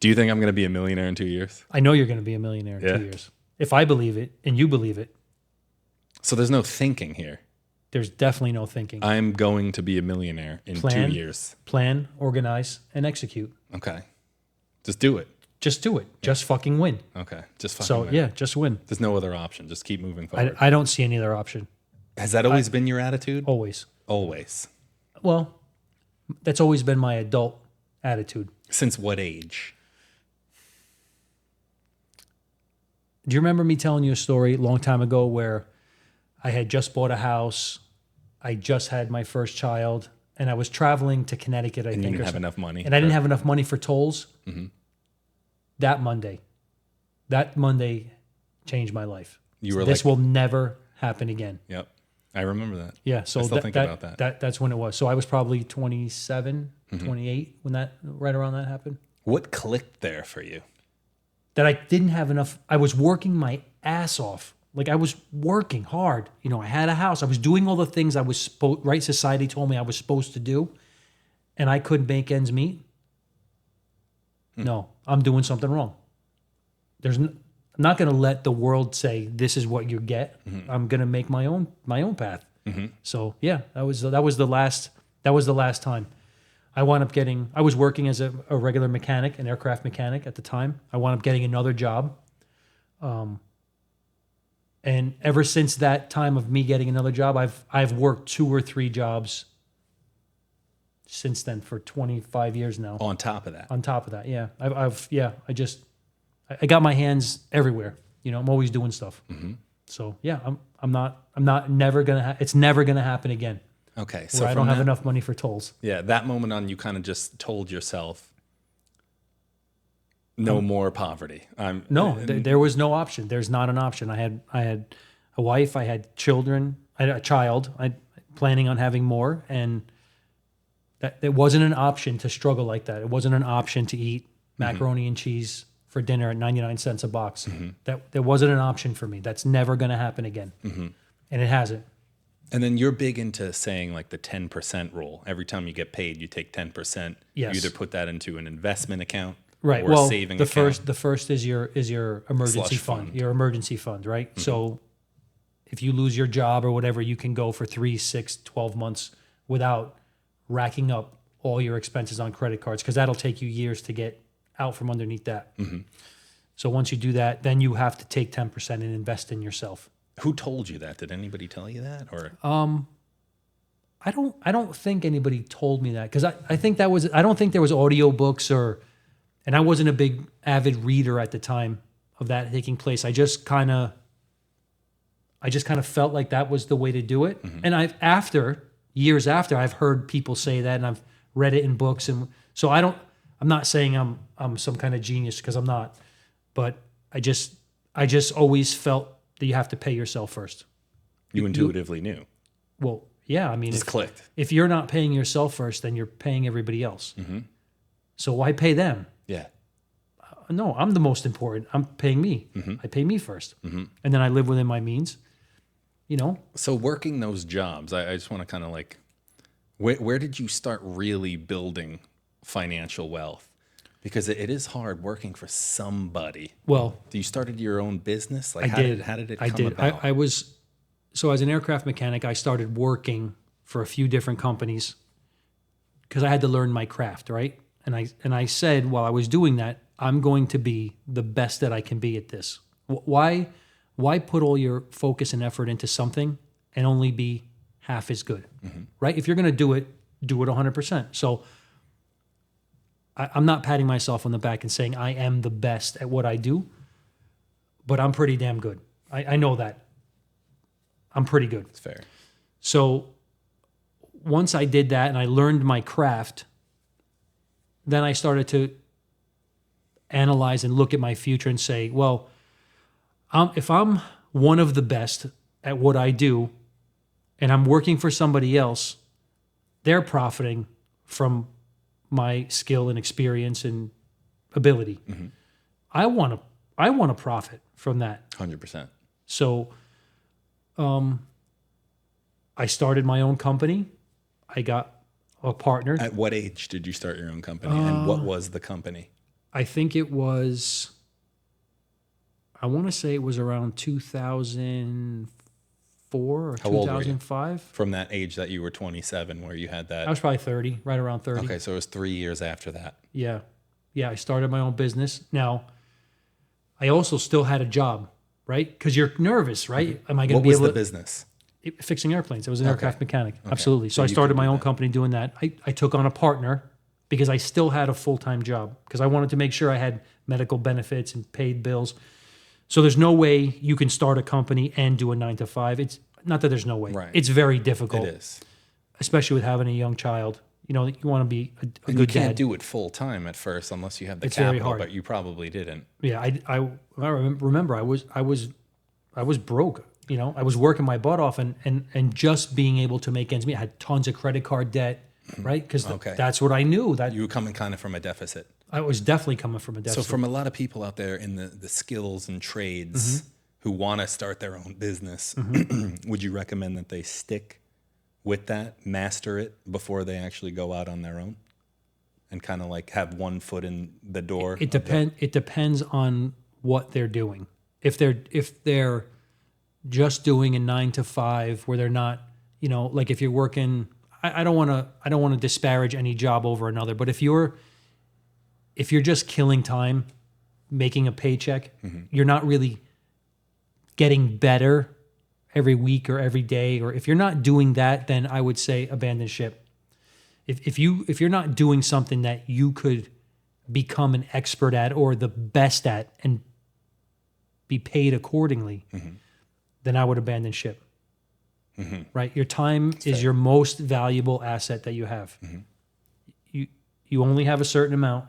Do you think I'm going to be a millionaire in 2 years? I know you're going to be a millionaire in 2 years. If I believe it and you believe it. So there's no thinking here. There's definitely no thinking. I'm going to be a millionaire in 2 years. Plan, organize, and execute. Okay. Just do it. Just do it. Just fucking win. Okay. Just fucking win. Yeah, just win. There's no other option. Just keep moving forward. I don't see any other option. Has that always been your attitude? Always. Always. Well, that's always been my adult attitude. Since what age? Do you remember me telling you a story a long time ago where I had just bought a house, I just had my first child, and I was traveling to Connecticut, I think. And you didn't have enough money. And I didn't have enough money for tolls. Mm-hmm. That Monday changed my life. This will never happen again. Yep. I remember that. Yeah. So I still think about that. That's when it was. So I was probably 27, 28 when right around that happened. What clicked there for you? That I didn't have enough. I was working my ass off. Like I was working hard. You know, I had a house. I was doing all the things I was society told me I was supposed to do. And I couldn't make ends meet. No, I'm doing something wrong. I'm not going to let the world say this is what you get. Mm-hmm. I'm going to make my own path. Mm-hmm. So yeah, that was the last time. I was working as a regular mechanic, an aircraft mechanic at the time. I wound up getting another job. And ever since that time of me getting another job, I've worked 2 or 3 jobs since then for 25 years now. On top of that, yeah. I got my hands everywhere. You know, I'm always doing stuff. Mm-hmm. So yeah, it's never gonna happen again. Okay, so I don't have enough money for tolls. Yeah, that moment on, you kind of just told yourself, no more poverty. There was no option. There's not an option. I had a wife. I had children. I had a child. I planning on having more, and that it wasn't an option to struggle like that. It wasn't an option to eat macaroni and cheese for dinner at 99 cents a box. Mm-hmm. That wasn't an option for me. That's never going to happen again, and it hasn't. And then you're big into saying like the 10% rule. Every time you get paid, you take 10%. Yes. You either put that into an investment account, right? Or a saving account. The first is your emergency fund. Your emergency fund, right? Mm-hmm. So if you lose your job or whatever, you can go for 3, 6, 12 months without racking up all your expenses on credit cards, because that'll take you years to get out from underneath that. Mm-hmm. So once you do that, then you have to take 10% and invest in yourself. Who told you that? Did anybody tell you that? Or I don't think anybody told me that, because I don't think there was audio books and I wasn't a big avid reader at the time of that taking place. I just kind of felt like that was the way to do it. Mm-hmm. And years after, I've heard people say that, and I've read it in books, and so I'm not saying I'm some kind of genius, because I'm not, but I just always felt that you have to pay yourself first. You intuitively knew. Well, yeah. I mean, it clicked. If you're not paying yourself first, then you're paying everybody else. Mm-hmm. So why pay them? Yeah. No, I'm the most important. I'm paying me. Mm-hmm. I pay me first. Mm-hmm. And then I live within my means. You know? So working those jobs, I just want to kind of like, where did you start really building financial wealth? Because it is hard working for somebody. Well, you started your own business? Like, how did it come about? So as an aircraft mechanic, I started working for a few different companies because I had to learn my craft, right? And I said, while I was doing that, I'm going to be the best that I can be at this. Why put all your focus and effort into something and only be half as good, right? If you're going to do it 100%. So I'm not patting myself on the back and saying I am the best at what I do, but I'm pretty damn good. I know that. I'm pretty good. It's fair. So once I did that and I learned my craft, then I started to analyze and look at my future and say, well, if I'm one of the best at what I do and I'm working for somebody else, they're profiting from my skill and experience and ability. Mm-hmm. I want to profit from that. 100%. So I started my own company. I got a partner. At what age did you start your own company, and what was the company? I think it was, I want to say it was around 2004 or How old were you? 2005. From that age that you were 27, where you had that. I was probably 30, right around 30. Okay, so it was 3 years after that. Yeah. Yeah, I started my own business. Now, I also still had a job, right? Because you're nervous, right? Am I going to be able to... What was the business? Fixing airplanes. I was an Okay. aircraft mechanic. Okay. Absolutely. So So I you started could my do own that. company doing that. I took on a partner because I still had a full-time job because I wanted to make sure I had medical benefits and paid bills. So there's no way you can start a company and do a 9 to 5. It's not that there's no way. Right. It's very difficult, It is. especially with having a young child. You know, you want to be a And good you can't dad. do it full time at first unless you have the It's very capital, hard. but you probably didn't. Yeah, I remember I was broke. You know, I was working my butt off and just being able to make ends meet. I had tons of credit card debt, right? Because Okay. that's what I knew. That You were coming kind of from a deficit. I was definitely coming from a So deficit. from a lot of people out there in the skills and trades who want to start their own business, would you recommend that they stick with that, master it before they actually go out on their own, and kind of like have one foot in the door? It depends on what they're doing. If they're just doing a 9 to 5 where they're not, you know, like if you're working, I don't want to disparage any job over another, but if you're just killing time, making a paycheck, you're not really getting better every week or every day, or if you're not doing that, then I would say abandon ship. If you're not doing something that you could become an expert at or the best at and be paid accordingly, then I would abandon ship. Right? Your time is your most valuable asset that you have. You only have a certain amount.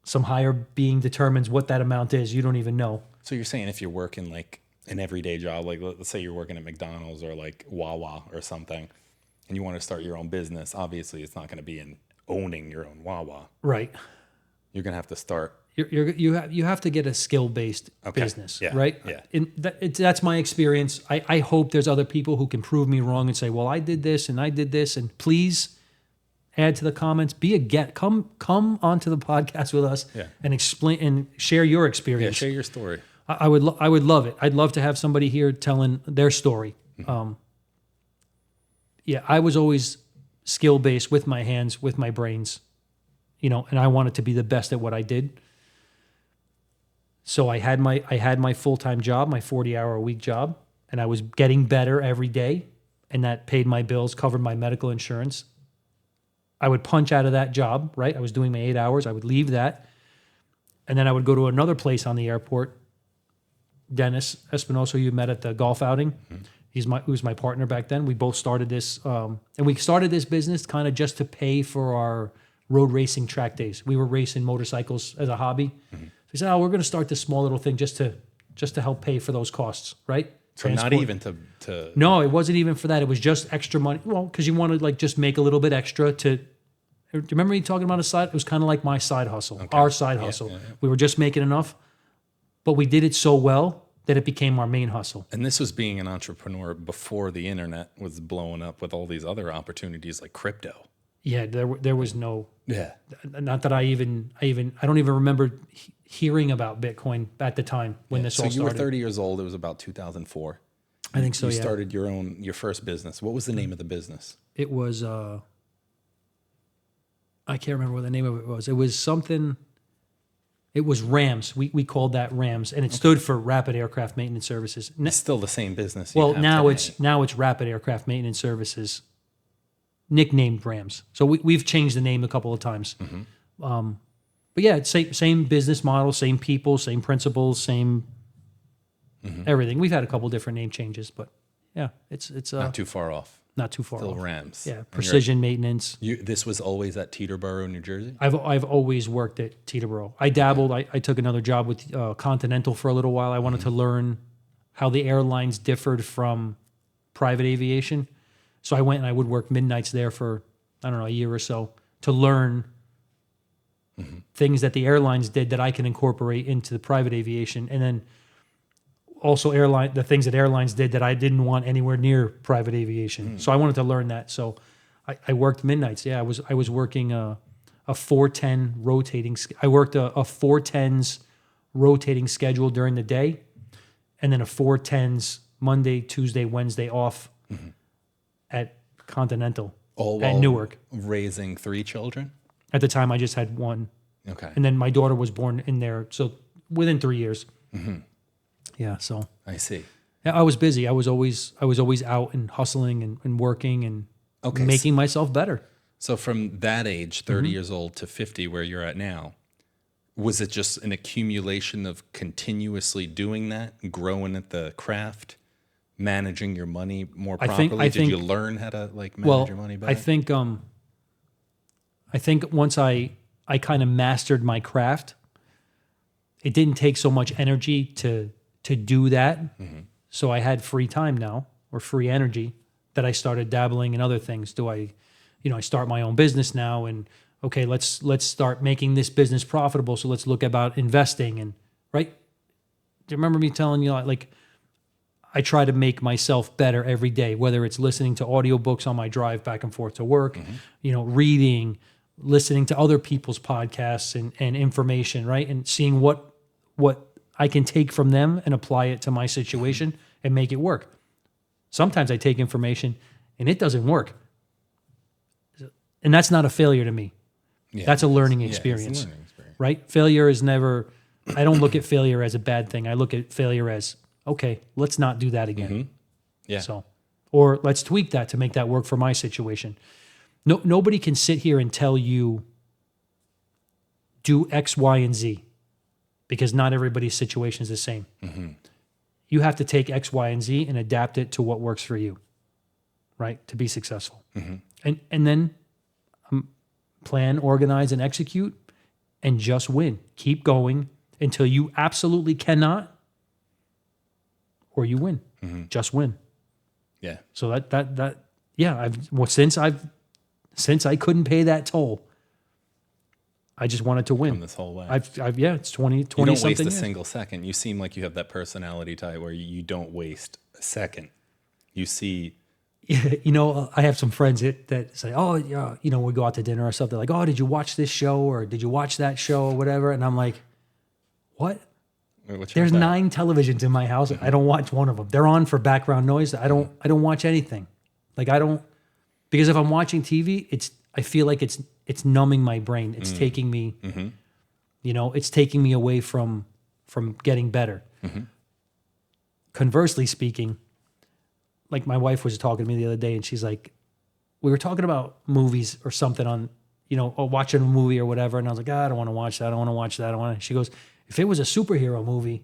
Some higher being determines what that amount is. You don't even know. So you're saying if you're working like an everyday job, like let's say you're working at McDonald's or like Wawa or something, and you want to start your own business, obviously it's not going to be in owning your own Wawa. Right. You're going to have to start. You have to get a skill-based business, Yeah. right? Yeah. That's my experience. I hope there's other people who can prove me wrong and say, well, I did this and I did this, and please add to the comments. Be a get. Come onto the podcast with us and explain and share your Yeah, experience. share your story. I would love it. I'd love to have somebody here telling their story. I was always skill-based with my hands, with my brains, you know, and I wanted to be the best at what I did. So I had my full-time job, my 40-hour-a-week job, and I was getting better every day, and that paid my bills, covered my medical insurance. I would punch out of that job, right? I was doing my 8 hours. I would leave that, and then I would go to another place on the airport. Dennis Espinosa, you met at the golf outing. He was my partner back then. We both started this, and we started this business kind of just to pay for our road racing track days. We were racing motorcycles as a hobby. So we said, we're going to start this small little thing just to help pay for those costs, right? So not even to No, it wasn't even for that. It was just extra money. Well, because you wanted like just make a little bit extra to. Do you remember me talking about a side? It was kind of like my side hustle, our side hustle. yeah. We were just making enough, but we did it so well that it became our main hustle. And this was being an entrepreneur before the internet was blowing up with all these other opportunities like crypto. Yeah, there was no. Yeah. Not that I don't even remember hearing about Bitcoin at the time when this So all you were started. 30 years old. It was about 2004. I think so. You Yeah, started your first business. What was the name of the business? it was. I can't remember what the name of it was. It was something. It was RAMS. We called that RAMS, and it stood for Rapid Aircraft Maintenance Services. It's still the same business. you Well, have now today. it's Rapid Aircraft Maintenance Services, nicknamed RAMS. So we've changed the name a couple of times. But yeah, it's same business model, same people, same principles, same everything. We've had a couple different name changes, but yeah, it's not too far off. not too far Still off. Rams. Yeah, And precision maintenance. this was always at Teterboro, New Jersey. I've always worked at Teterboro. I dabbled. I took another job with Continental for a little while. I wanted to learn how the airlines differed from private aviation. So I went and I would work midnights there for, I don't know, a year or so to learn things that the airlines did that I can incorporate into the private aviation. And then also the things that airlines did that I didn't want anywhere near private aviation. So I wanted to learn that. So I worked midnights. Yeah, I was working a 4-10 rotating. I worked a 4-10s rotating schedule during the day, and then a 4-10s Monday, Tuesday, Wednesday off at Continental All at while Newark. raising 3 children? At the time, I just had one, Okay. and then my daughter was born in there, so within 3 years. Yeah, so I see. yeah, I was busy. I was always out and hustling and working and Okay, making myself better. So from that age, 30 years old to 50, where you're at now, was it just an accumulation of continuously doing that, growing at the craft, managing your money more properly? Did you learn how to manage your money better? I think once I kind of mastered my craft, it didn't take so much energy to do that. So I had free time now, or free energy, that I started dabbling in other things. I start my own business now, and okay, let's start making this business profitable. So let's look about investing, and right. Do you remember me telling you, like, I try to make myself better every day, whether it's listening to audiobooks on my drive back and forth to work, reading, listening to other people's podcasts and information, right? And seeing what I can take from them and apply it to my situation and make it work. Sometimes I take information and it doesn't work. And that's not a failure to me. Yeah, that's a learning it's experience, a learning experience. right? Failure is never, I don't look at failure as a bad thing. I look at failure as, okay, let's not do that again. Yeah. So, or let's tweak that to make that work for my situation. Nobody can sit here and tell you do X, Y, and Z, because not everybody's situation is the same. You have to take X, Y, and Z and adapt it to what works for you, right? To be successful. And then plan, organize, and execute, and just win. Keep going until you absolutely cannot, or you win. Just win. Yeah. So that yeah, since I couldn't pay that toll, I just wanted to win. Come this whole way. It's 20 you don't waste something a years. single second. You seem like you have that personality type where you don't waste a second. You see. I have some friends that say, oh, yeah, we go out to dinner or something, like, oh, did you watch this show, or did you watch that show, or whatever? And I'm like, what? There's 9 televisions in my house. I don't watch one of them. They're on for background noise. I don't watch anything. Because if I'm watching TV, I feel like it's numbing my brain. It's taking me, it's taking me away from getting better. Conversely speaking, like, my wife was talking to me the other day, and she's like, we were talking about movies or something on, or watching a movie or whatever. And I was like, I don't want to watch that. I don't want to watch that. She goes, if it was a superhero movie,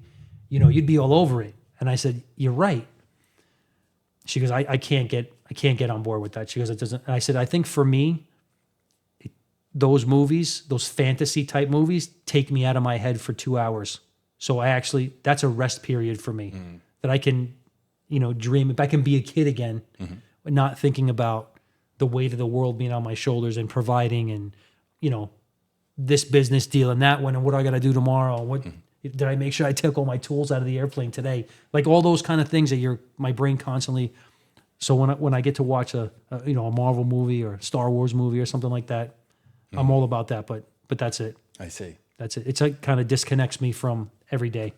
you'd be all over it. And I said, you're right. She goes, I can't get on board with that. She goes, it doesn't. And I said, I think for me, those movies, those fantasy type movies, take me out of my head for 2 hours. So that's a rest period for me, that I can, dream. If I can be a kid again, not thinking about the weight of the world being on my shoulders and providing, and, this business deal and that one, and what I got to do tomorrow. What did I make sure I took all my tools out of the airplane today? Like, all those kind of things that my brain constantly. So when I get to watch a Marvel movie or a Star Wars movie or something like that, I'm all about that. But that's it. I see. That's it. It's like, kind of disconnects me from every day.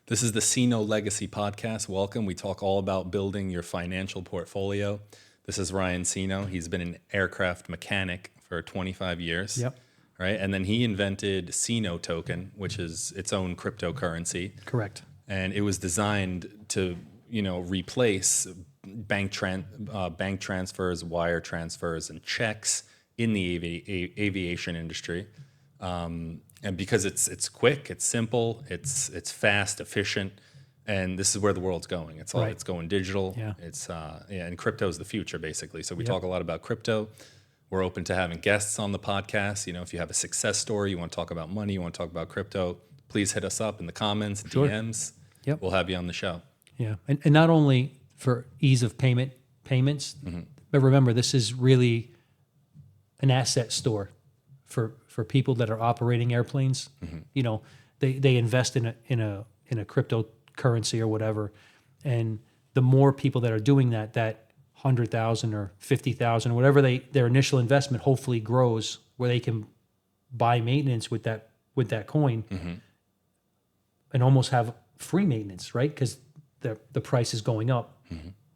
This is the CINO Legacy Podcast. Welcome. We talk all about building your financial portfolio. This is Ryan CINO. He's been an aircraft mechanic for 25 years. Yep. Right. And then he invented CINO Token, which is its own cryptocurrency. Correct. And it was designed to, replace bank transfers, wire transfers, and checks in the aviation industry. And because it's quick, it's simple, it's fast, efficient, and this is where the world's going. It's going digital. Yeah. And crypto is the future, basically. So we talk a lot about crypto. We're open to having guests on the podcast. If you have a success story, you want to talk about money, you want to talk about crypto, please hit us up in the comments, DMs. Yep. We'll have you on the show. Yeah, and not only for ease of payments, but remember, this is really an asset store for people that are operating airplanes. They invest in a cryptocurrency or whatever, and the more people that are doing that 100,000 or 50,000, whatever their initial investment hopefully grows, where they can buy maintenance with that coin, and almost have free maintenance, right? Because the price is going up,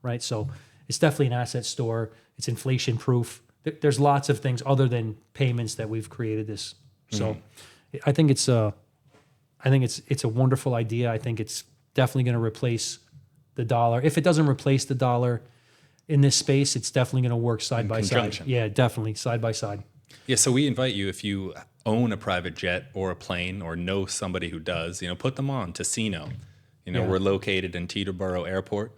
right? So it's definitely an asset store. It's inflation proof. There's lots of things other than payments that we've created this. So I think it's a wonderful idea. I think it's definitely going to replace the dollar. If it doesn't replace the dollar in this space, it's definitely going to work side by side. Yeah, definitely side by side. Yeah, so we invite you, if you own a private jet or a plane or know somebody who does, put them on to CINO. We're located in Teterboro Airport.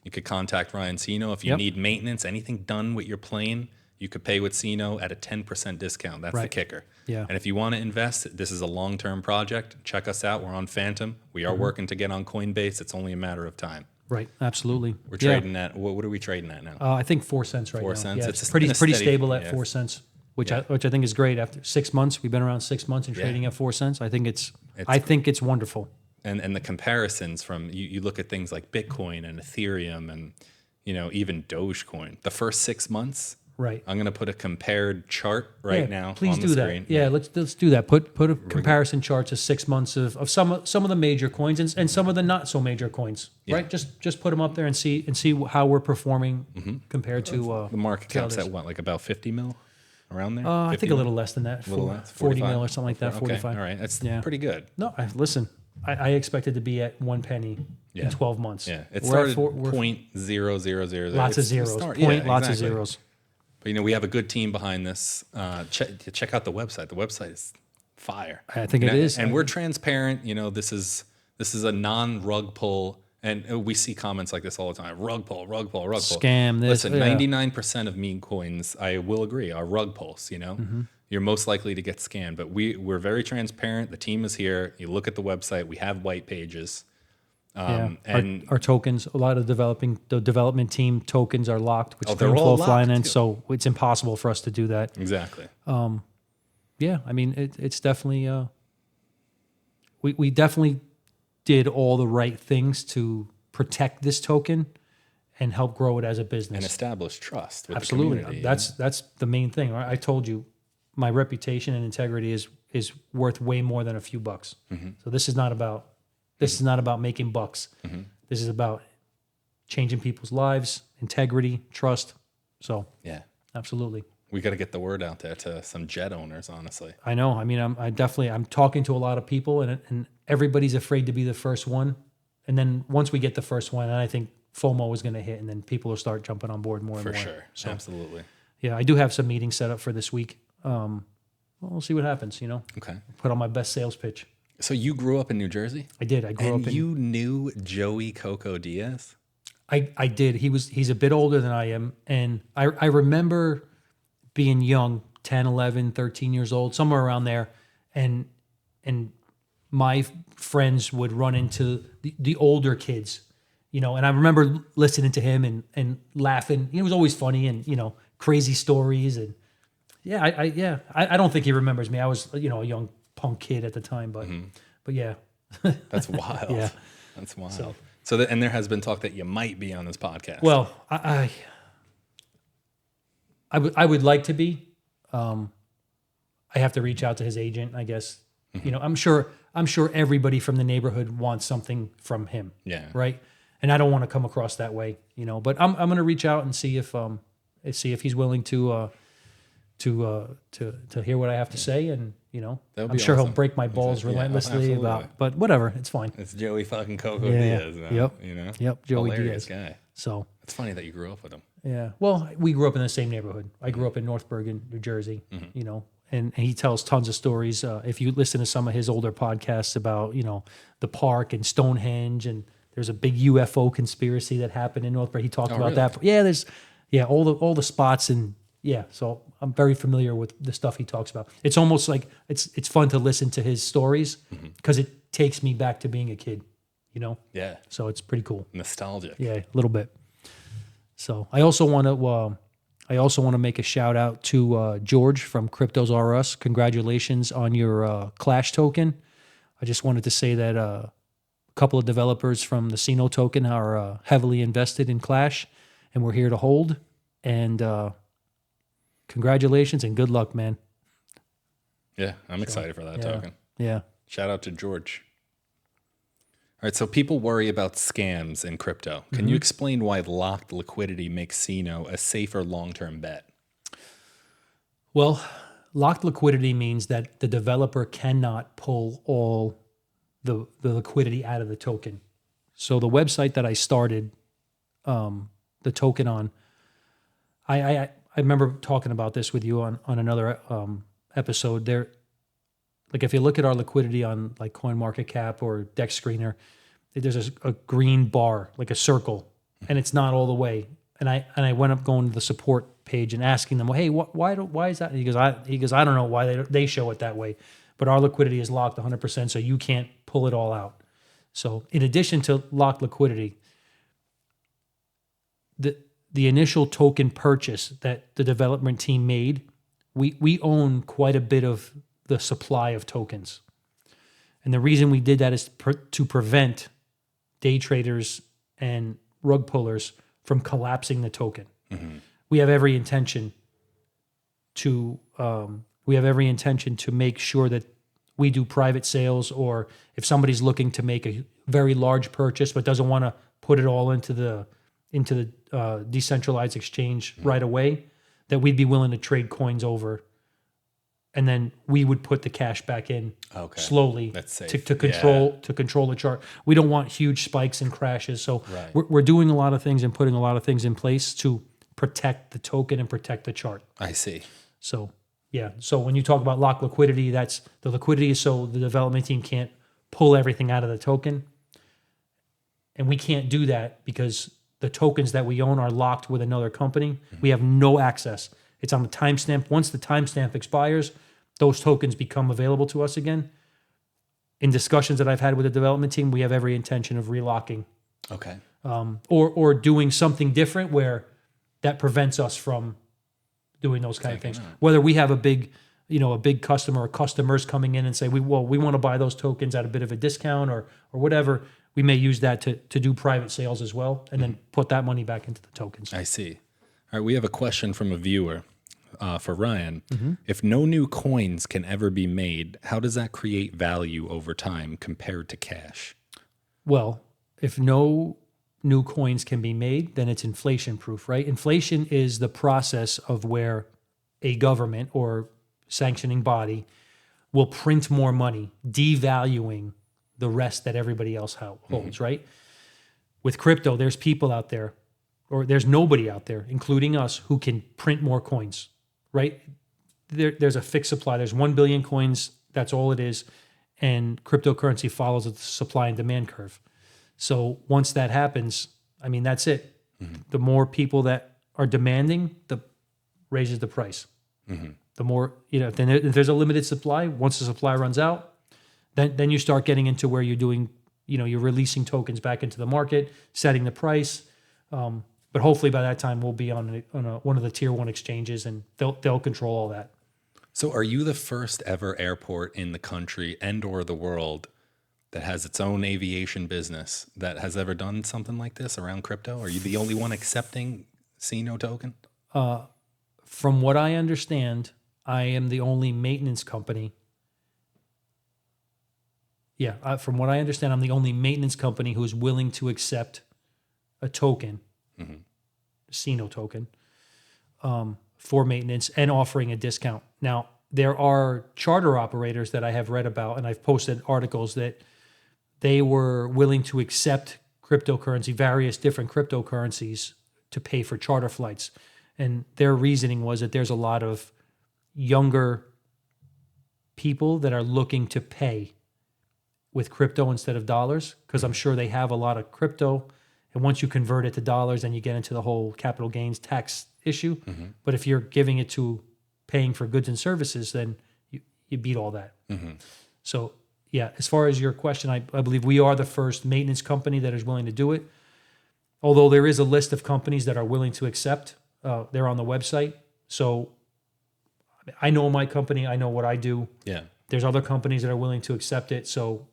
You could contact Ryan CINO. If you need maintenance, anything done with your plane, you could pay with CINO at a 10% discount. That's the kicker. Yeah. And if you want to invest, this is a long-term project. Check us out. We're on Phantom. We are working to get on Coinbase. It's only a matter of time. Right, absolutely. We're trading at, what are we trading at now? I think 4 cents right now. 4 cents. Yeah, It's it's pretty been a steady- stable at 4 cents, which I think is great. After 6 months, we've been around 6 months and trading at 4 cents. I think it's wonderful. And the comparisons from, you look at things like Bitcoin and Ethereum and, even Dogecoin. The first 6 months, right? I'm going to put a compared chart now Please on do the that. screen. Yeah, let's do that. Put a comparison chart to 6 months of some of the major coins and some of the not so major coins. Yeah. Right? Just put them up there and see how we're performing compared to The market cap's others. at what, like about 50 mil? Around there? I 50 think a little less than that. A little less? 40 45? mil or something like that. 45. Okay, all right. That's Yeah. pretty good. No, listen. I expected to be at 1 penny in 12 months. Yeah, it We're at started we're 0.0000. lots of zeros. Lots of zeros. But we have a good team behind this. Check out the website. The website is fire. I think it is. And we're transparent. This is a non-rug pull. And we see comments like this all the time. Rug pull. Scam this. Listen, 99% of meme coins, I will agree, are rug pulls, You're most likely to get scammed. But we're very transparent. The team is here. You look at the website. We have white pages. And our tokens, a lot of the development team tokens are locked with they're all StreamFlow locked, Finance, too. so it's impossible for us to do that. Exactly. Yeah, I mean, it's definitely, we definitely did all the right things to protect this token and help grow it as a business. And establish trust with Absolutely. the community. That's the main thing. Right? I told you, my reputation and integrity is worth way more than a few bucks. So this is not about making bucks. This is about changing people's lives, integrity, trust. So Yeah. absolutely. We got to get the word out there to some jet owners, honestly. I know. I mean, I'm talking to a lot of people, and everybody's afraid to be the first one. And then once we get the first one, then I think FOMO is going to hit, and then people will start jumping on board more and more. For sure. So Absolutely. yeah, I do have some meetings set up for this week. Well, we'll see what happens. Okay. Put on my best sales pitch. So you grew up in New Jersey? I did. I grew up in. You knew Joey Coco Diaz? I did. He's a bit older than I am, and I remember being young, 10, 11, 13 years old, somewhere around there, and my friends would run into the older kids, and I remember listening to him and laughing. He was always funny and crazy stories, and I don't think he remembers me. I was a young punk kid at the time, but yeah. That's wild. Yeah. That's wild. So and there has been talk that you might be on this podcast. Well, I would like to be. I have to reach out to his agent, I guess. I'm sure everybody from the neighborhood wants something from him. Yeah. Right. And I don't want to come across that way, but I'm going to reach out and see if he's willing to hear what I have to say, and I'm sure he'll break my balls relentlessly about, but whatever, it's fine. It's Joey fucking Coco Diaz. Now, Yep. Joey hilarious Diaz. guy. So It's funny that you grew up with him. yeah, well, we grew up in the same neighborhood. I grew up in North Bergen, New Jersey. And he tells tons of stories. If you listen to some of his older podcasts about the park and Stonehenge, and there's a big UFO conspiracy that happened in North Bergen. He talked about really? that. Yeah, there's all the spots, and so I'm very familiar with the stuff he talks about. It's almost like it's fun to listen to his stories because it takes me back to being a kid, Yeah. So it's pretty cool. Nostalgic. Yeah, a little bit. So I also want to make a shout out to George from Cryptos R Us. Congratulations on your Clash token. I just wanted to say that a couple of developers from the CINO token are heavily invested in Clash, and we're here to hold. And congratulations and good luck, man. Yeah, I'm excited for that token. Yeah. Shout out to George. All right, so people worry about scams in crypto. Can you explain why locked liquidity makes CINO a safer long-term bet? Well, locked liquidity means that the developer cannot pull all the liquidity out of the token. So the website that I started the token on, I remember talking about this with you on another episode. There, like if you look at our liquidity on like CoinMarketCap or Dex Screener, there's a green bar, like a circle, and it's not all the way. And I went up going to the support page and asking them, well, hey, why is that? And he goes, I don't know why they show it that way, but our liquidity is locked 100%, so you can't pull it all out. So in addition to locked liquidity, the initial token purchase that the development team made, we own quite a bit of the supply of tokens. And the reason we did that is to prevent day traders and rug pullers from collapsing the token. We have every intention to make sure that we do private sales, or if somebody's looking to make a very large purchase but doesn't want to put it all into the decentralized exchange right away, that we'd be willing to trade coins over, and then we would put the cash back in slowly to control the chart. We don't want huge spikes and crashes, so we're doing a lot of things and putting a lot of things in place to protect the token and protect the chart. I see. So yeah, so when you talk about locked liquidity, that's the liquidity is so the development team can't pull everything out of the token, and we can't do that because the tokens that we own are locked with another company. We have no access. It's on the timestamp. Once the timestamp expires, those tokens become available to us again. In discussions that I've had with the development team, we have every intention of relocking. Okay. Or doing something different where that prevents us from doing those kind of things. Whether we have a big customer or customers coming in and say, we want to buy those tokens at a bit of a discount or whatever, we may use that to do private sales as well, and then put that money back into the tokens. I see. All right, we have a question from a viewer for Ryan. If no new coins can ever be made, how does that create value over time compared to cash? Well, if no new coins can be made, then it's inflation proof, right? Inflation is the process of where a government or sanctioning body will print more money, devaluing the rest that everybody else holds, right? With crypto, there's people out there, or there's nobody out there, including us, who can print more coins, right? There's a fixed supply. There's 1 billion coins. That's all it is. And cryptocurrency follows the supply and demand curve. So once that happens, I mean, that's it. The more people that are demanding, the raises the price. The more, if there's a limited supply, once the supply runs out, then you start getting into where you're doing, you're releasing tokens back into the market, setting the price. But hopefully by that time we'll be on one of the tier 1 exchanges, and they'll control all that. So are you the first ever airport in the country and or the world that has its own aviation business that has ever done something like this around crypto? Are you the only one accepting CINO token? From what I understand, I am the only maintenance company. Yeah, from what I understand, I'm the only maintenance company who is willing to accept a token, CINO token, for maintenance and offering a discount. Now, there are charter operators that I have read about, and I've posted articles that they were willing to accept cryptocurrency, various different cryptocurrencies, to pay for charter flights. And their reasoning was that there's a lot of younger people that are looking to pay with crypto instead of dollars, because I'm sure they have a lot of crypto. And once you convert it to dollars, then you get into the whole capital gains tax issue. But if you're giving it to paying for goods and services, then you beat all that. So yeah, as far as your question, I believe we are the first maintenance company that is willing to do it. Although there is a list of companies that are willing to accept. They're on the website. So I know my company, I know what I do. Yeah. There's other companies that are willing to accept it. So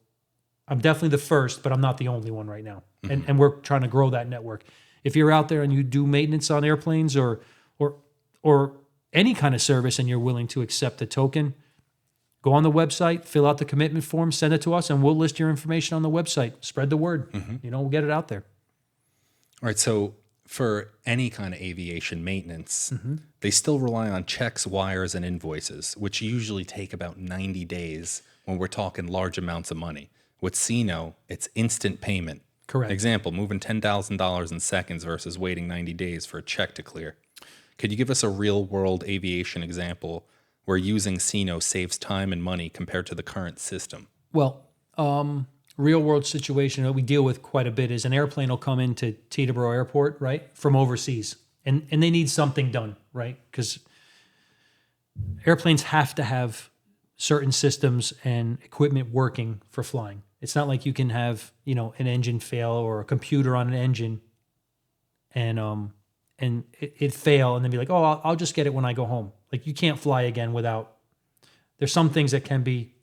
I'm definitely the first, but I'm not the only one right now. And we're trying to grow that network. if you're out there and you do maintenance on airplanes or any kind of service and you're willing to accept a token, go on the website, fill out the commitment form, send it to us, and we'll list your information on the website. Spread the word. We'll get it out there. All right. So for any kind of aviation maintenance, they still rely on checks, wires, and invoices, which usually take about 90 days when we're talking large amounts of money. With CINO, it's instant payment. Correct. Example, moving $10,000 in seconds versus waiting 90 days for a check to clear. Could you give us a real-world aviation example where using CINO saves time and money compared to the current system? Well, real-world situation that we deal with quite a bit is an airplane will come into Teterboro Airport, right, from overseas, and they need something done, right, because airplanes have to have certain systems and equipment working for flying. It's not like you can have, an engine fail or a computer on an engine and it fail and then be like, oh, I'll just get it when I go home. Like, you can't fly again without, there's some things that can be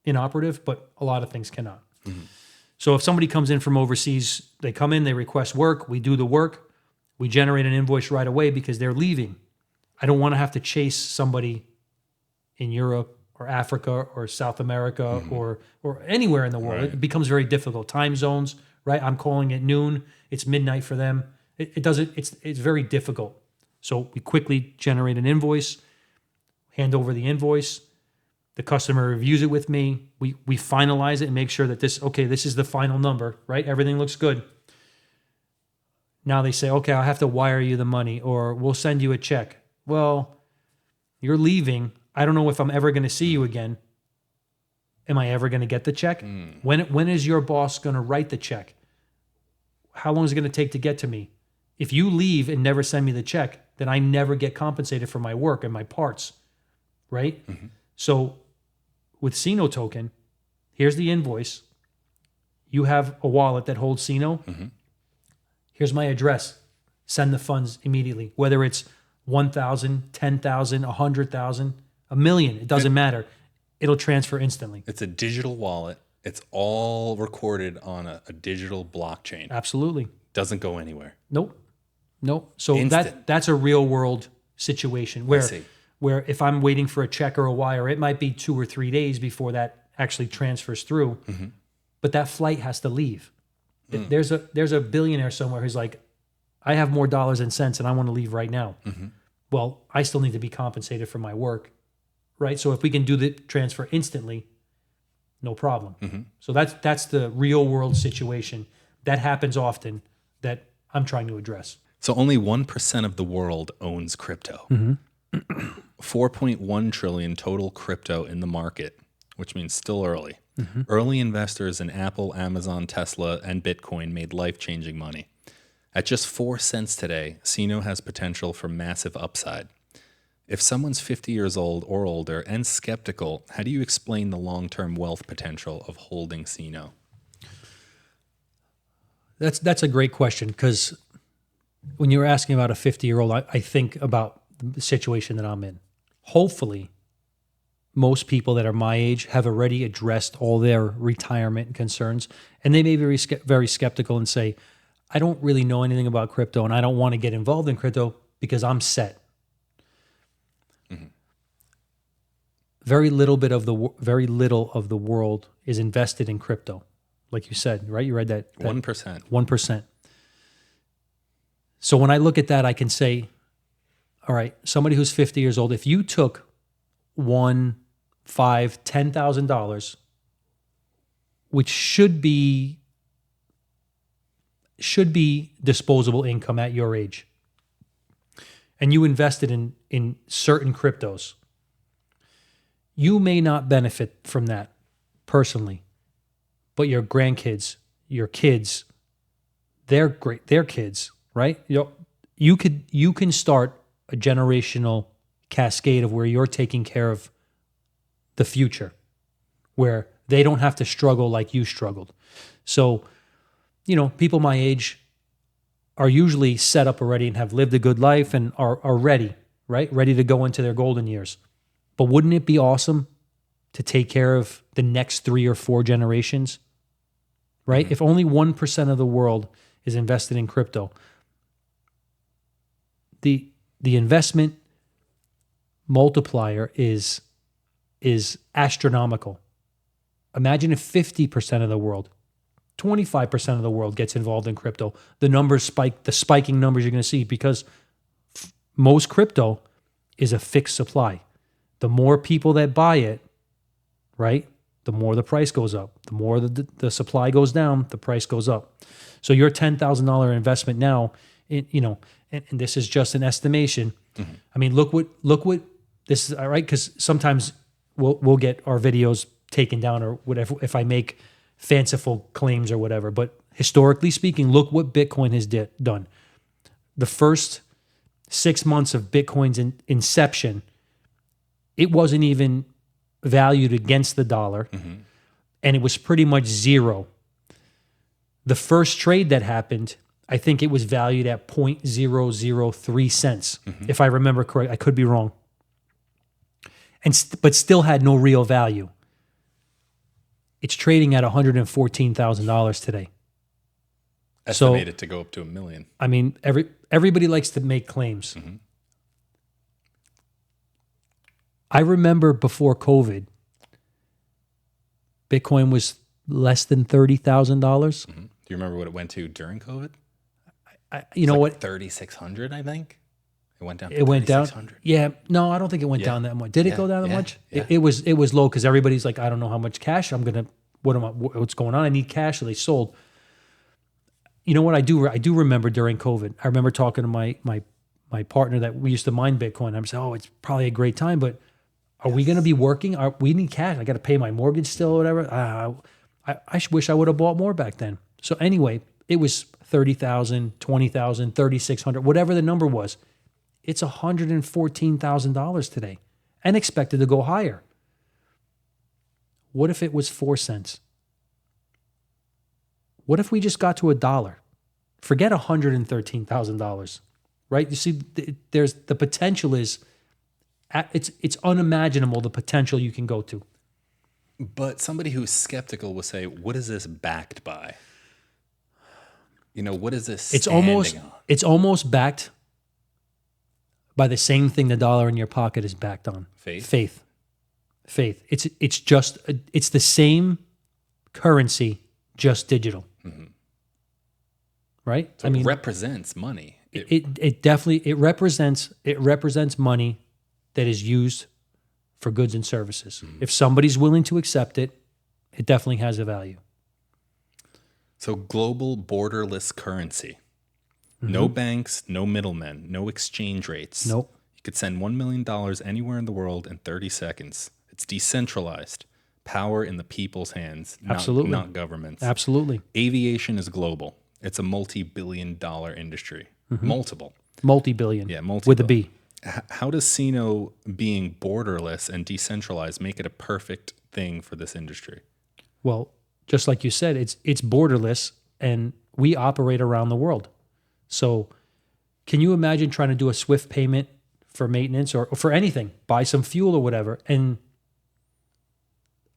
inoperative, but a lot of things cannot. So if somebody comes in from overseas, they come in, they request work, we do the work, we generate an invoice right away because they're leaving. I don't want to have to chase somebody in Europe or Africa or South America or anywhere in the world. Right. It becomes very difficult. Time zones, right? I'm calling at noon. It's midnight for them. It's very difficult. So we quickly generate an invoice, hand over the invoice. The customer reviews it with me. We finalize it and make sure that this is the final number, right? Everything looks good. Now they say, okay, I'll have to wire you the money or we'll send you a check. Well, you're leaving. I don't know if I'm ever going to see you again. Am I ever going to get the check? When is your boss going to write the check? How long is it going to take to get to me? If you leave and never send me the check, then I never get compensated for my work and my parts, right? So with CINO Token, here's the invoice. You have a wallet that holds CINO. Here's my address. Send the funds immediately, whether it's 1,000, 10,000, 100,000, $1 million. It doesn't matter. It'll transfer instantly. It's a digital wallet. It's all recorded on a digital blockchain. Absolutely. Doesn't go anywhere. Nope. So that's a real world situation where if I'm waiting for a check or a wire, it might be 2 or 3 days before that actually transfers through. But that flight has to leave. There's a billionaire somewhere who's like, I have more dollars and cents and I want to leave right now. Well, I still need to be compensated for my work, right? So if we can do the transfer instantly, no problem. So that's the real world situation that happens often that I'm trying to address. So only 1% of the world owns crypto. 4.1 trillion total crypto in the market, which means still early. Early investors in Apple, Amazon, Tesla, and Bitcoin made life-changing money. At just 4 cents today, CINO has potential for massive upside. If someone's 50 years old or older and skeptical, how do you explain the long-term wealth potential of holding CINO? That's a great question, because when you were asking about a 50-year-old, I think about the situation that I'm in. Hopefully, most people that are my age have already addressed all their retirement concerns, and they may be very skeptical and say, I don't really know anything about crypto, and I don't want to get involved in crypto because I'm set. Very little of the world is invested in crypto, like you said, right? You read that 1%. 1%. So when I look at that, I can say, all right, somebody who's 50 years old, if you took $1,000, $5,000, $10,000, which should be disposable income at your age, and you invested in certain cryptos, you may not benefit from that personally, but your grandkids, your kids, their kids, right? You can start a generational cascade of where you're taking care of the future, where they don't have to struggle like you struggled. So, people my age are usually set up already and have lived a good life and are ready, right? Ready to go into their golden years. But wouldn't it be awesome to take care of the next 3 or 4 generations, right? If only 1% of the world is invested in crypto. The investment multiplier is astronomical. Imagine if 50% of the world, 25% of the world gets involved in crypto. The numbers spike, the spiking numbers you're going to see, because most crypto is a fixed supply. The more people that buy it, right, the more the price goes up. The more the supply goes down, the price goes up. So your $10,000 investment now, and this is just an estimation. Mm-hmm. I mean, look what this is, all right? Because sometimes we'll get our videos taken down or whatever if I make fanciful claims or whatever. But historically speaking, look what Bitcoin has done. The first 6 months of Bitcoin's inception, it wasn't even valued against the dollar, mm-hmm. and it was pretty much zero. The first trade that happened, I think it was valued at 0.003 cents, mm-hmm. if I remember correct. I could be wrong. But still had no real value. It's trading at $114,000 today. Estimated to go up to $1 million. I mean, everybody likes to make claims. Mm-hmm. I remember before COVID, Bitcoin was less than $30,000. Mm-hmm. Do you remember what it went to during COVID? You know what? 3,600, I think. It went down. It went down. Yeah. No, I don't think it went down that much. Did it go down that much? Yeah. It was low because everybody's like, I don't know how much cash what's going on? I need cash. So they sold. You know what I do? I do remember during COVID. I remember talking to my partner that we used to mine Bitcoin. I'm saying, it's probably a great time, but are we going to be working? We need cash. I got to pay my mortgage still or whatever. I wish I would have bought more back then. So anyway, it was 30,000, 20,000, 3,600, whatever the number was. It's $114,000 today and expected to go higher. What if it was 4 cents? What if we just got to $1? Forget $113,000, right? You see, there's the potential is, it's unimaginable the potential you can go to. But somebody who's skeptical will say, what is this backed by? What is this standing on? It's almost backed by the same thing the dollar in your pocket is backed on. Faith. It's the same currency, just digital. Mm-hmm. Right? So it represents money. It definitely represents money that is used for goods and services. Mm-hmm. If somebody's willing to accept it, it definitely has a value. So global borderless currency. Mm-hmm. No banks, no middlemen, no exchange rates. Nope. You could send $1 million anywhere in the world in 30 seconds. It's decentralized. Power in the people's hands, not governments. Absolutely. Aviation is global. It's a multi-billion-dollar industry. Mm-hmm. Multi-billion. Yeah, multi-billion. With a B. How does CINO being borderless and decentralized make it a perfect thing for this industry? Well, just like you said, it's borderless, and we operate around the world. So can you imagine trying to do a SWIFT payment for maintenance or for anything, buy some fuel or whatever, and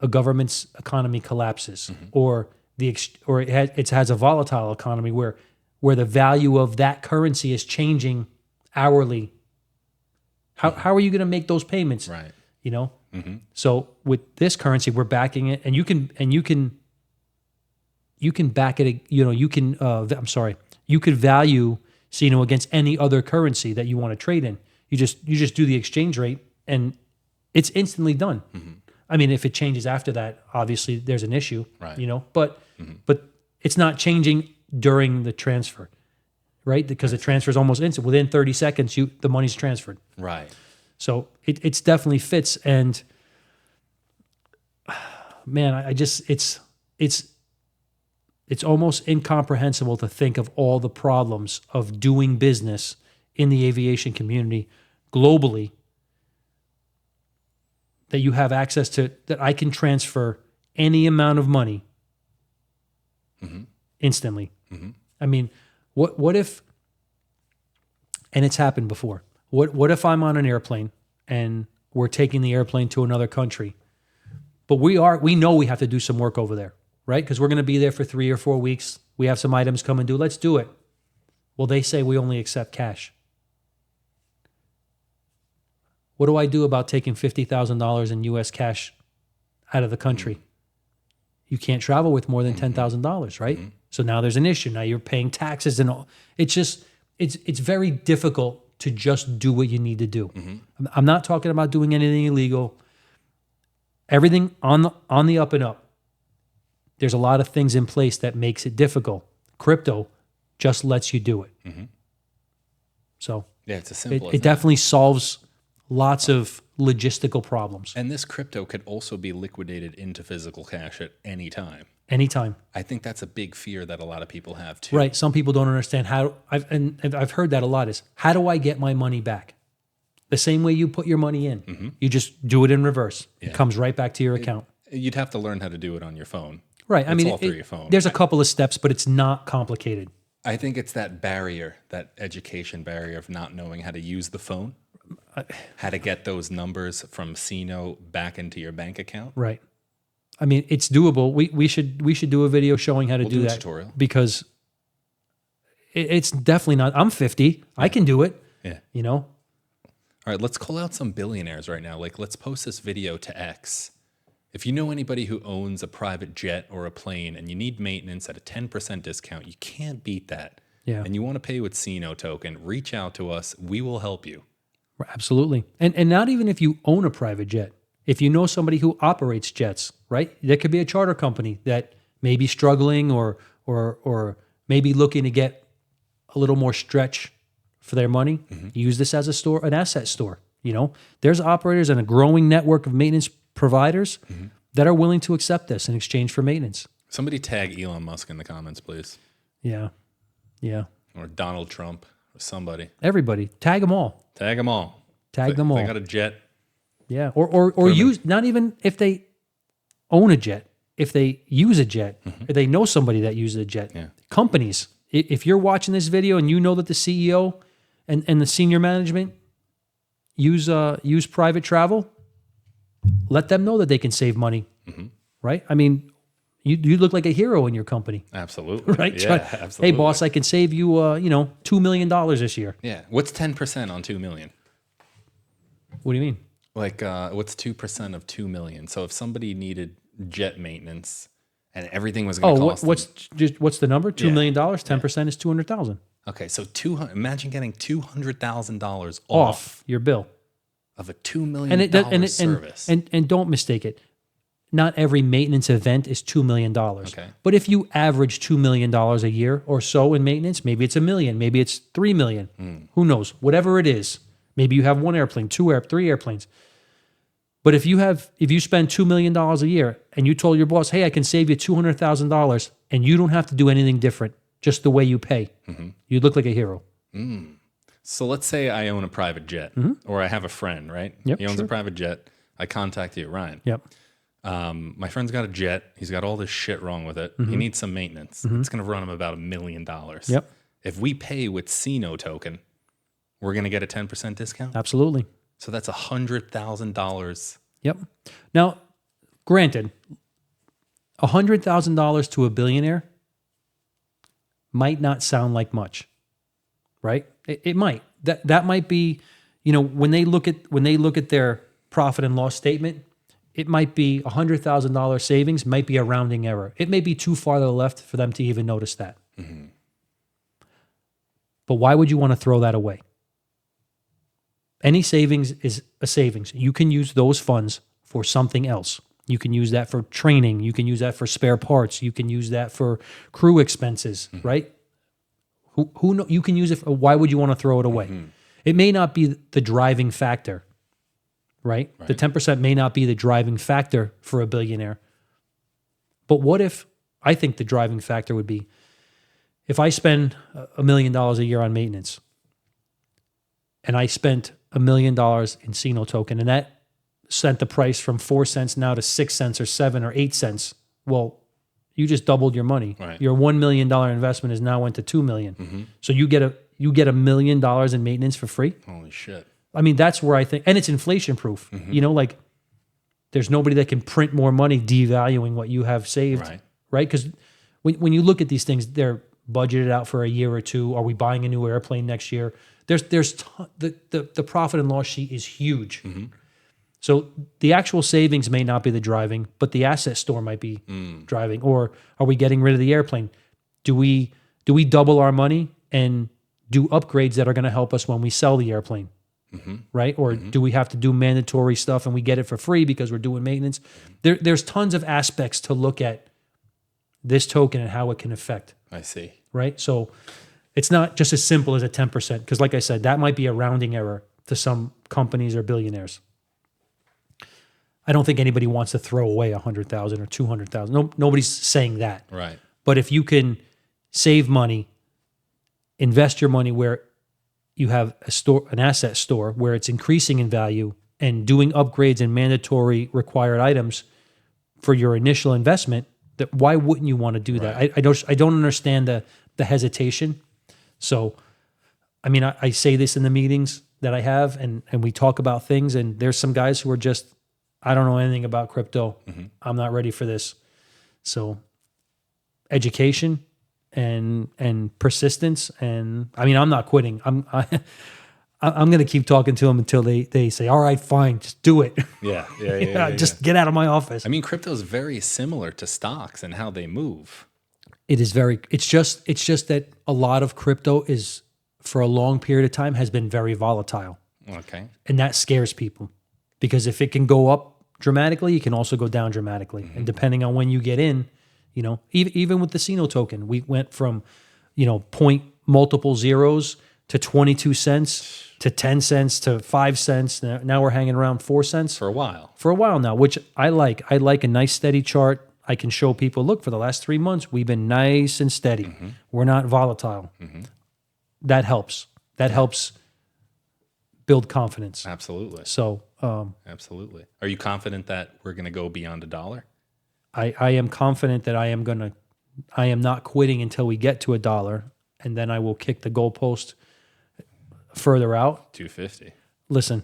a government's economy collapses, mm-hmm. or it has a volatile economy where the value of that currency is changing hourly. How are you going to make those payments? Right. Mm-hmm. So with this currency, we're backing it, and you can back it. You could value CINO against any other currency that you want to trade in. You just do the exchange rate, and it's instantly done. Mm-hmm. I mean, if it changes after that, obviously there's an issue, right. But it's not changing during the transfer, right? Because the transfer is almost instant. Within 30 seconds, the money's transferred. Right. So it's definitely fits, and man, it's almost incomprehensible to think of all the problems of doing business in the aviation community globally that you have access to, that I can transfer any amount of money mm-hmm. instantly. Mm-hmm. I mean, what if, and it's happened before, what if I'm on an airplane and we're taking the airplane to another country, but we know we have to do some work over there, right? Because we're going to be there for 3 or 4 weeks. We have some items coming due. Let's do it. Well, they say we only accept cash. What do I do about taking $50,000 in U.S. cash out of the country? You can't travel with more than $10,000, right? So now there's an issue. Now you're paying taxes and all. It's just, it's very difficult to just do what you need to do. I'm not talking about doing anything illegal. Everything on the up and up. There's a lot of things in place that makes it difficult. Crypto just lets you do it. So Yeah, it's as simple as it that. definitely solves lots of logistical problems. And this crypto could also be liquidated into physical cash at any time. Anytime. I think that's a big fear that a lot of people have too. Right. Some people don't understand how. I've heard that a lot. Is how do I get my money back? The same way you put your money in. You just do it in reverse. It comes right back to your account. You'd have to learn how to do it on your phone. Right. I mean, all through your phone. There's a couple of steps, but it's not complicated. I think it's that barrier, that education barrier of not knowing how to use the phone, how to get those numbers from CINO back into your bank account. Right. I mean, it's doable. We should do a video showing how to do do a that tutorial. because it's definitely not. I'm 50. I can do it. Yeah. You know. All right, let's call out some billionaires right now. Like, let's post this video to X. If you know anybody who owns a private jet or a plane and you need maintenance at a 10% discount, you can't beat that. Yeah. And you want to pay with CINO Token, reach out to us. We will help you. Absolutely. And not even if you own a private jet. If you know somebody who operates jets, right? There could be a charter company that may be struggling or maybe looking to get a little more stretch for their money. Use this as a store, an asset store. You know, there's operators and a growing network of maintenance providers that are willing to accept this in exchange for maintenance. Somebody tag Elon Musk in the comments, please. Yeah. Yeah. Or Donald Trump or somebody. Everybody. Tag them all. Tag them all. Tag them all. They got a jet. Yeah. Or use, not even if they own a jet, if they use a jet, or they know somebody that uses a jet. Yeah. Companies, if you're watching this video and you know that the CEO and the senior management use private travel, let them know that they can save money. Right? I mean, you look like a hero in your company. Absolutely. Right? Yeah, absolutely. Hey, boss, I can save you, $2 million this year. Yeah. What's 10% on 2 million? What do you mean? Like, what's 2% of 2 million? So if somebody needed jet maintenance and everything was going to cost what's the number? $2 Yeah. million. 10% is 200,000 okay, so imagine getting $200,000 off your bill. of a $2 million service. And don't mistake it. Not every maintenance event is $2 million. Okay. But if you average $2 million a year or so in maintenance, maybe it's $1 million, maybe it's $3 million. Who knows? Whatever it is. Maybe you have one airplane, three airplanes. But if you spend $2 million a year and you told your boss, hey, I can save you $200,000 and you don't have to do anything different, just the way you pay, you'd look like a hero. So let's say I own a private jet or I have a friend, right? Yep, He owns sure. a private jet. I contact you, Ryan. Yep. My friend's got a jet. He's got all this shit wrong with it. He needs some maintenance. It's going to run him about $1 million. Yep. If we pay with CINO Token, we're going to get a 10% discount. Absolutely. So that's $100,000. Yep. Now, granted, $100,000 to a billionaire might not sound like much, right? It might. That might be, when they look at their profit and loss statement, it might be $100,000 savings, might be a rounding error. It may be too far to the left for them to even notice that. But why would you want to throw that away? Any savings is a savings. You can use those funds for something else. You can use that for training. You can use that for spare parts. You can use that for crew expenses, right? Who know, you can use it. Why would you want to throw it away? It may not be the driving factor, right? The 10% may not be the driving factor for a billionaire. But what if, I think the driving factor would be, if I spend $1 million a year on maintenance, and I spent $1 million in CINO Token, and that sent the price from 4 cents now to 6 cents or 7 or 8 cents. Well, you just doubled your money. Right. Your $1 million investment is now went to $2 million. So you get $1 million in maintenance for free. Holy shit. I mean, that's where I think, and it's inflation proof. Like there's nobody that can print more money devaluing what you have saved, Right. right? Because when you look at these things, they're budgeted out for a year or two. Are we buying a new airplane next year? The profit and loss sheet is huge. So the actual savings may not be the driving, but the asset store might be driving. Or are we getting rid of the airplane? Do we double our money and do upgrades that are going to help us when we sell the airplane? Right? Or do we have to do mandatory stuff and we get it for free because we're doing maintenance? There's tons of aspects to look at this token and how it can affect. I see. Right? So it's not just as simple as a 10%, because like I said, that might be a rounding error to some companies or billionaires. I don't think anybody wants to throw away 100,000 or 200,000. No, nobody's saying that. Right. But if you can save money, invest your money where you have an asset store where it's increasing in value, and doing upgrades and mandatory required items for your initial investment, that why wouldn't you want to do that? I don't understand the hesitation. So, I mean, I say this in the meetings that I have, and we talk about things, and there's some guys who are just, I don't know anything about crypto. I'm not ready for this. So, education and persistence, and I mean, I'm not quitting. I'm going to keep talking to them until they say, all right, fine, just do it. Yeah. Just get out of my office. I mean, crypto is very similar to stocks and how they move. It is it's just that a lot of crypto is, for a long period of time, has been very volatile. Okay. And that scares people, because if it can go up dramatically, it can also go down dramatically. And depending on when you get in, you know, even with the CINO token, we went from, point multiple zeros to 22 cents to 10 cents to 5 cents. Now we're hanging around 4 cents. For a while. For a while now, which I like. I like a nice steady chart. I can show people, look, for the last 3 months, we've been nice and steady. We're not volatile. That helps. That helps build confidence. Absolutely. So, absolutely. Are you confident that we're going to go beyond $1? I am confident that I am not quitting until we get to $1, and then I will kick the goalpost further out. 250. Listen,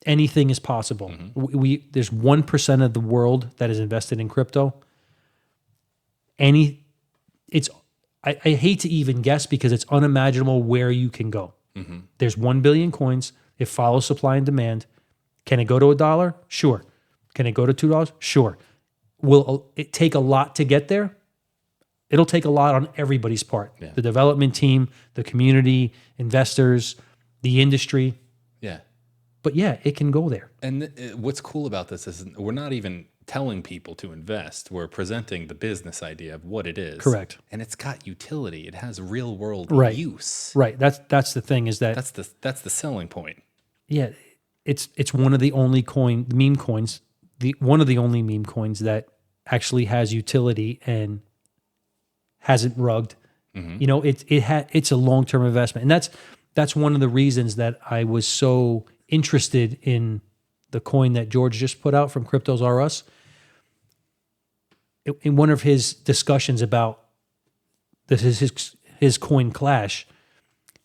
anything is possible. There's 1% of the world that is invested in crypto. I hate to even guess, because it's unimaginable where you can go. There's 1 billion coins. It follows supply and demand. Can it go to $1? Sure. Can it go to $2? Sure. Will it take a lot to get there? It'll take a lot on everybody's part. Yeah. The development team, the community, investors, the industry. Yeah. But yeah, it can go there. And what's cool about this is we're not even telling people to invest. We're presenting the business idea of what it is. Correct. And it's got utility. It has real world use. Right. That's the thing, is that that's the selling point. Yeah, it's one of the only meme coins, one of the only meme coins that actually has utility and hasn't rugged. It's a long-term investment. And that's one of the reasons that I was so interested in the coin that George just put out from Cryptos R Us. In one of his discussions about his coin Clash,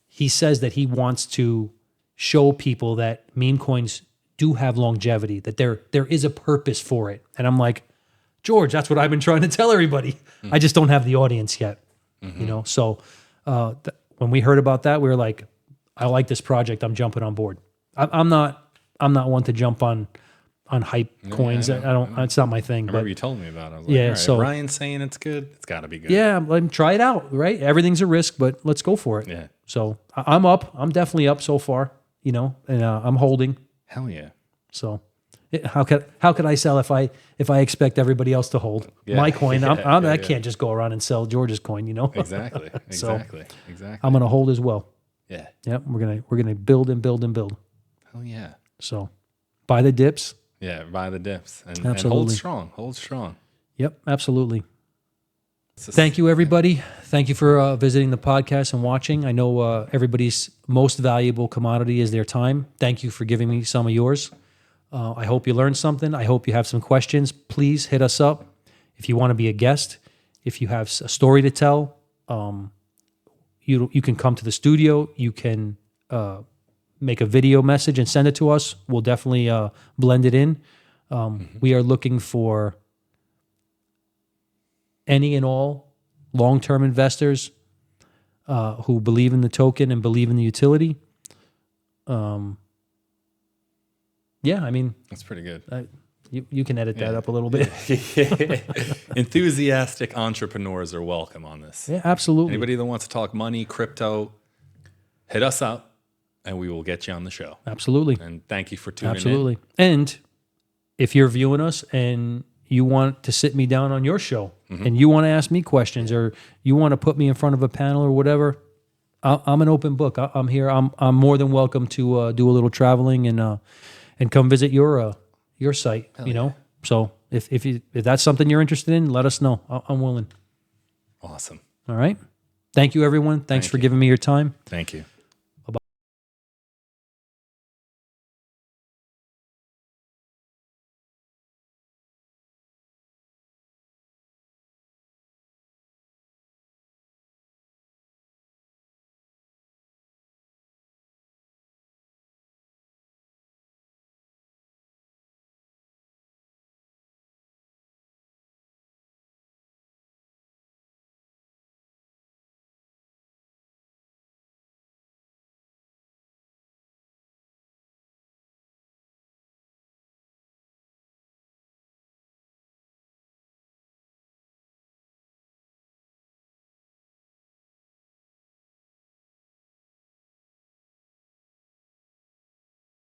he says that he wants to show people that meme coins do have longevity, that there is a purpose for it. And I'm like, George, that's what I've been trying to tell everybody. I just don't have the audience yet. So when we heard about that, we were like, I like this project. I'm jumping on board. I'm not one to jump on hype coins. I don't. It's not my thing. I remember you told me about it. I was like, all right, so Ryan's saying it's good. It's got to be good. Yeah, let him try it out. Right, everything's a risk, but let's go for it. Yeah. So I'm up. I'm definitely up so far. And I'm holding. Hell yeah. So how could I sell if I expect everybody else to hold my coin? I can't just go around and sell George's coin. Exactly. Exactly. I'm gonna hold as well. Yeah. Yep. We're gonna build and build and build. Hell yeah. So buy the dips. Yeah, buy the dips and Absolutely. Hold strong. Yep, absolutely. Thank you, everybody. Thank you for visiting the podcast and watching. I know everybody's most valuable commodity is their time. Thank you for giving me some of yours. I hope you learned something. I hope you have some questions. Please hit us up if you want to be a guest. If you have a story to tell, you can come to the studio. You can make a video message and send it to us. We'll definitely blend it in. We are looking for any and all long-term investors who believe in the token and believe in the utility. Yeah, I mean, That's pretty good. You can edit that up a little bit. Enthusiastic entrepreneurs are welcome on this. Yeah, absolutely. Anybody that wants to talk money, crypto, hit us up and we will get you on the show. Absolutely. And thank you for tuning Absolutely. And if you're viewing us and you want to sit me down on your show and you want to ask me questions or you want to put me in front of a panel or whatever, I'm an open book. I'm here. I'm more than welcome to do a little traveling and come visit your site. You know. So if that's something you're interested in, let us know. I'm willing. Awesome. All right. Thank you, everyone. Thanks for giving me your time. Thank you.